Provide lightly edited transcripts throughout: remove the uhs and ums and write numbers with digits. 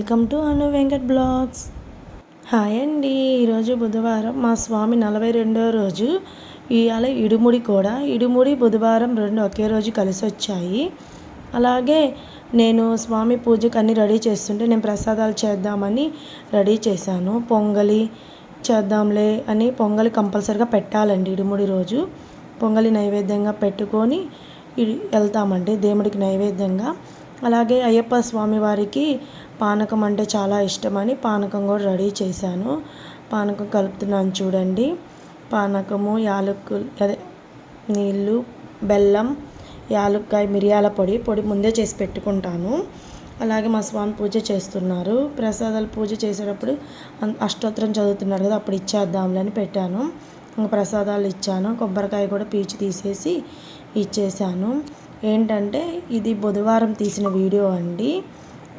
Welcome to Anu Venkat blogs. Hi అండి. ఈరోజు బుధవారం, మా స్వామి 42వ రోజు. ఇవాళ ఇడుముడి బుధవారం రెండు ఒకే రోజు కలిసి వచ్చాయి. అలాగే నేను స్వామి పూజకు అన్నీ రెడీ చేస్తుంటే నేను ప్రసాదాలు చేద్దామని రెడీ చేశాను. పొంగలి చేద్దాంలే అని పొంగలి కంపల్సరిగా పెట్టాలండి. ఇడుముడి రోజు పొంగలి నైవేద్యంగా పెట్టుకొని వెళ్తామండి దేవుడికి నైవేద్యంగా. అలాగే అయ్యప్ప స్వామి వారికి పానకం అంటే చాలా ఇష్టమని పానకం కూడా రెడీ చేశాను. పానకం కలుపుతున్నాను చూడండి. పానకము, అదే నీళ్ళు, బెల్లం, యాలక్కాయ, మిరియాల పొడి ముందే చేసి పెట్టుకుంటాను. అలాగే మా స్వామి పూజ చేస్తున్నారు. ప్రసాదాలు పూజ చేసేటప్పుడు అష్టోత్తరం చదువుతున్నారు కదా, అప్పుడు ఇచ్చేద్దాంలే అని పెట్టాను. ఇంకా ప్రసాదాలు ఇచ్చాను. కొబ్బరికాయ కూడా పీచు తీసేసి ఇచ్చేసాను. ఏంటంటే ఇది బుధవారం తీసిన వీడియో అండి.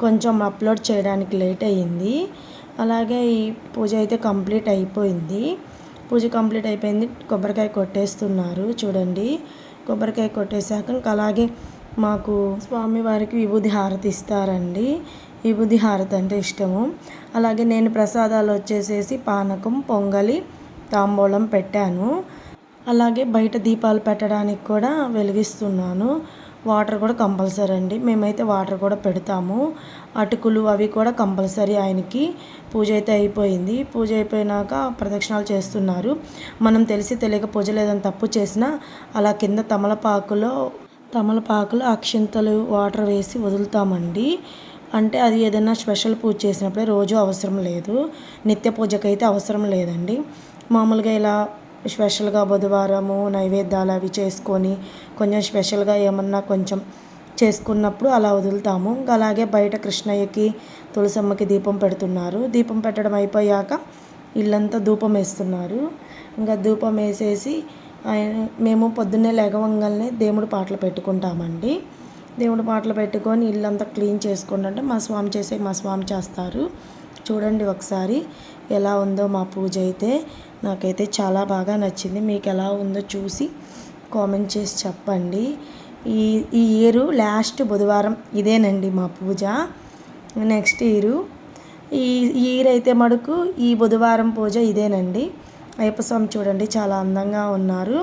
కొంచెం అప్లోడ్ చేయడానికి లేట్ అయ్యింది. అలాగే ఈ పూజ అయితే కంప్లీట్ అయిపోయింది. కొబ్బరికాయ కొట్టేస్తున్నారు చూడండి. కొబ్బరికాయ కొట్టేశాక ఇంకా అలాగే మాకు స్వామివారికి విభూది హారతి ఇస్తారండి. విభూది హారతి అంటే ఇష్టము. అలాగే నేను ప్రసాదాలు వచ్చేసేసి పానకం, పొంగలి, తాంబూలం పెట్టాను. అలాగే బయట దీపాలు పెట్టడానికి కూడా వెలిగిస్తున్నాను. వాటర్ కూడా కంపల్సరీ అండి. మేమైతే వాటర్ కూడా పెడతాము. అటుకులు అవి కూడా కంపల్సరీ. ఆయనకి పూజ అయితే అయిపోయింది. పూజ అయిపోయినాక ప్రదక్షిణాలు చేస్తున్నారు. మనం తెలిసి తెలియక పూజలు ఏదైనా తప్పు చేసినా అలా కింద తమలపాకులు అక్షింతలు వాటర్ వేసి వదులుతామండి. అంటే అది ఏదైనా స్పెషల్ పూజ చేసినప్పుడే, రోజు అవసరం లేదు. నిత్య పూజకైతే అవసరం లేదండి. మామూలుగా ఇలా స్పెషల్గా బుధవారము నైవేద్యాలు అవి చేసుకొని కొంచెం స్పెషల్గా ఏమన్నా కొంచెం చేసుకున్నప్పుడు అలా వదులుతాము. ఇంకా అలాగే బయట కృష్ణయ్యకి, తులసమ్మకి దీపం పెడుతున్నారు. దీపం పెట్టడం అయిపోయాక ఇల్లంతా ధూపం వేస్తున్నారు. ఇంకా ధూపం వేసేసి మేము పొద్దున్నే లేగవంగానే దేవుడి పాటలు పెట్టుకుంటామండి. దేవుడి పాటలు పెట్టుకొని ఇల్లంతా క్లీన్ చేసుకుంటే మా స్వామి చేస్తారు. చూడండి ఒకసారి ఎలా ఉందో మా పూజ అయితే. నాకైతే చాలా బాగా నచ్చింది. మీకు ఎలా ఉందో చూసి కామెంట్ చేసి చెప్పండి. ఈ ఇయర్ లాస్ట్ బుధవారం ఇదేనండి మా పూజ. నెక్స్ట్ ఈ ఇయర్ అయితే మటుకు ఈ బుధవారం పూజ ఇదేనండి. అయ్యప్ప స్వామి చూడండి చాలా అందంగా ఉన్నారు.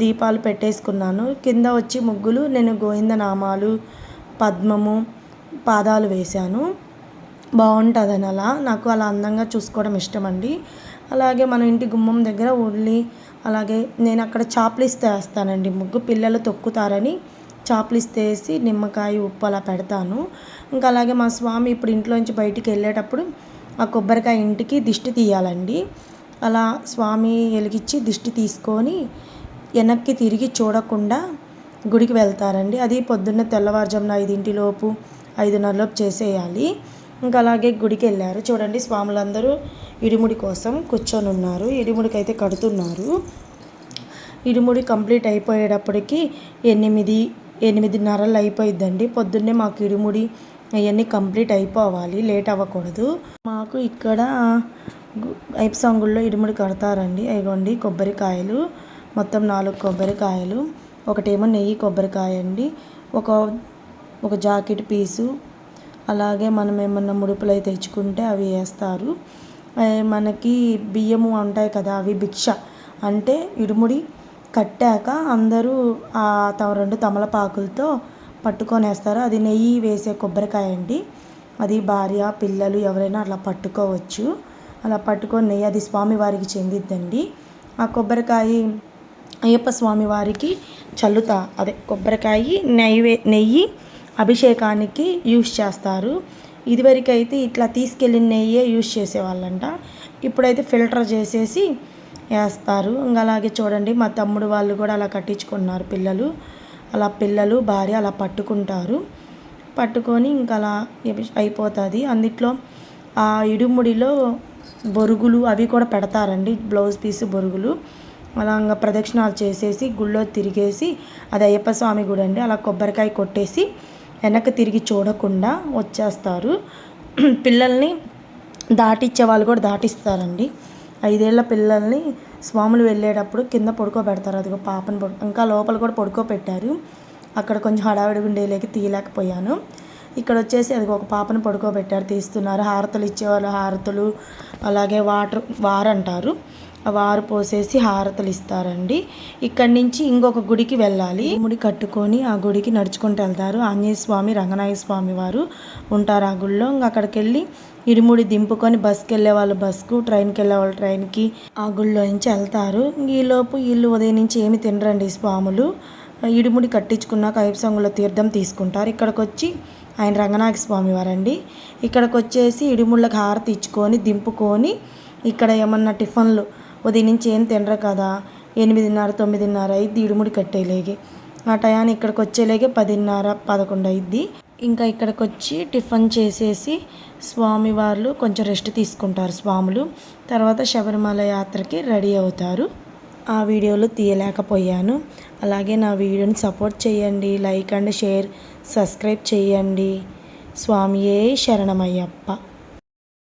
దీపాలు పెట్టేసుకున్నాను. కింద వచ్చి ముగ్గులు నేను గోవిందనామాలు, పద్మము, పాదాలు వేశాను. బాగుంటుందని నాకు అలా అందంగా చూసుకోవడం ఇష్టం అండి. అలాగే మన ఇంటి గుమ్మం దగ్గర అలాగే నేను అక్కడ చాప్లిస్ వేస్తానండి. ముగ్గు పిల్లలు తొక్కుతారని చాప్లిస్ వేసి నిమ్మకాయ, ఉప్పు అలా పెడతాను. ఇంకా అలాగే మా స్వామి ఇప్పుడు ఇంట్లోంచి బయటికి వెళ్ళేటప్పుడు ఆ కొబ్బరికాయ ఇంటికి దిష్టి తీయాలండి. అలా స్వామి వెలిగించి దిష్టి తీసుకొని వెనక్కి తిరిగి చూడకుండా గుడికి వెళ్తారండి. అది పొద్దున్న తెల్లవారుజామున 5 5:30 చేసేయాలి. ఇంకా అలాగే గుడికి వెళ్ళారు. చూడండి స్వాములందరూ ఇడుముడి కోసం కూర్చొని ఉన్నారు. ఇడుముడికి అయితే కడుతున్నారు. ఇడుముడి కంప్లీట్ అయిపోయేటప్పటికి 8:30 అయిపోయిద్దండి. పొద్దున్నే మాకు ఇడుముడి అవన్నీ కంప్లీట్ అయిపోవాలి, లేట్ అవ్వకూడదు. మాకు ఇక్కడ అయ్యప్ప స్వామి గుడిలో ఇడుముడి కడతారండి. అయిగోండి కొబ్బరికాయలు, మొత్తం 4 కొబ్బరికాయలు, ఒకటేమో నెయ్యి కొబ్బరికాయ అండి, ఒక జాకెట్ పీసు. అలాగే మనం ఏమన్నా ముడుపులు అయితే తెచ్చుకుంటే అవి వేస్తారు. మనకి బియ్యము ఉంటాయి కదా, అవి భిక్ష. అంటే ఇడుముడి కట్టాక అందరూ ఆ 2 తమలపాకులతో పట్టుకొని వేస్తారు. అది నెయ్యి వేసే కొబ్బరికాయ అండి. అది భార్య, పిల్లలు ఎవరైనా అలా పట్టుకోవచ్చు. అలా పట్టుకొని నెయ్యి, అది స్వామివారికి చెందిద్దండి. ఆ కొబ్బరికాయ అయ్యప్ప స్వామి వారికి చల్లుతా, అదే కొబ్బరికాయ నెయ్యి అభిషేకానికి యూస్ చేస్తారు. ఇదివరకు అయితే ఇట్లా తీసుకెళ్ళిన నెయ్యే యూస్ చేసేవాళ్ళంట. ఇప్పుడైతే ఫిల్టర్ చేసేసి వేస్తారు. ఇంకా అలాగే చూడండి మా తమ్ముడు వాళ్ళు కూడా అలా కట్టించుకున్నారు. పిల్లలు భార్య అలా పట్టుకొని ఇంకా అలా అయిపోతుంది. అందుట్లో ఆ ఇడుముడిలో బొరుగులు అవి కూడా పెడతారండి, బ్లౌజ్ పీసు బొరుగులు. అలా ఇంకా ప్రదక్షిణాలు చేసేసి గుళ్ళో తిరిగేసి, అది అయ్యప్ప స్వామి గుడి అండి, అలా కొబ్బరికాయ కొట్టేసి వెనక్కి తిరిగి చూడకుండా వచ్చేస్తారు. పిల్లల్ని దాటిచ్చే వాళ్ళు కూడా దాటిస్తారండి. 5 ఏళ్ల పిల్లల్ని స్వాములు వెళ్ళేటప్పుడు కింద పడుకోబెడతారు. అదిగో పాపను ఇంకా లోపల కూడా పడుకోబెట్టారు. అక్కడ కొంచెం హడావిడి ఉండేలేక తీయలేకపోయాను. ఇక్కడ వచ్చేసి అది ఒక పాపను పడుకోబెట్టారు, తీస్తున్నారు. హారతలు ఇచ్చేవాళ్ళు హారతులు, అలాగే వారు అంటారు, ఆ వారు పోసేసి హారతలు ఇస్తారండి. ఇక్కడి నుంచి ఇంకొక గుడికి వెళ్ళాలి. ముడి కట్టుకొని ఆ గుడికి నడుచుకుంటూ వెళ్తారు. ఆంజనేయ స్వామి, రంగనాయక స్వామి వారు ఉంటారు ఆ గుడిలో. ఇంకా అక్కడికి వెళ్ళి ఇరుముడి దింపుకొని బస్కి వెళ్ళే వాళ్ళు బస్కు, ట్రైన్కి వెళ్ళే వాళ్ళు ట్రైన్కి ఆ గుడిలో నుంచి వెళ్తారు. ఈలోపు వీళ్ళు ఉదయం నుంచి ఏమి తినరండి స్వాములు. ఇడుముడి కట్టించుకున్నాక ఐపసంగులో తీర్థం తీసుకుంటారు. ఇక్కడికి వచ్చి ఆయన రంగనాయక స్వామి వారండి. ఇక్కడికి వచ్చేసి ఇడుముళ్ళకి హారతి ఇచ్చుకొని దింపుకొని ఇక్కడ ఏమన్నా టిఫిన్లు ఉదయం నుంచి ఏం తినరు కదా, 8:30, 9:30 అయింది ఇడుముడి కట్టేలేగి. ఆ టయాన్ని ఇక్కడికి వచ్చేలేగే 10:30, 11 అయింది. ఇంకా ఇక్కడికి వచ్చి టిఫిన్ చేసేసి స్వామివార్లు కొంచెం రెస్ట్ తీసుకుంటారు స్వాములు. తర్వాత శబరిమల యాత్రకి రెడీ అవుతారు. ఆ వీడియోలు తీయలేకపోయాను. అలాగే నా వీడియోని సపోర్ట్ చేయండి, లైక్ అండ్ షేర్, సబ్స్క్రైబ్ చేయండి. స్వామియే శరణమయ్యప్ప.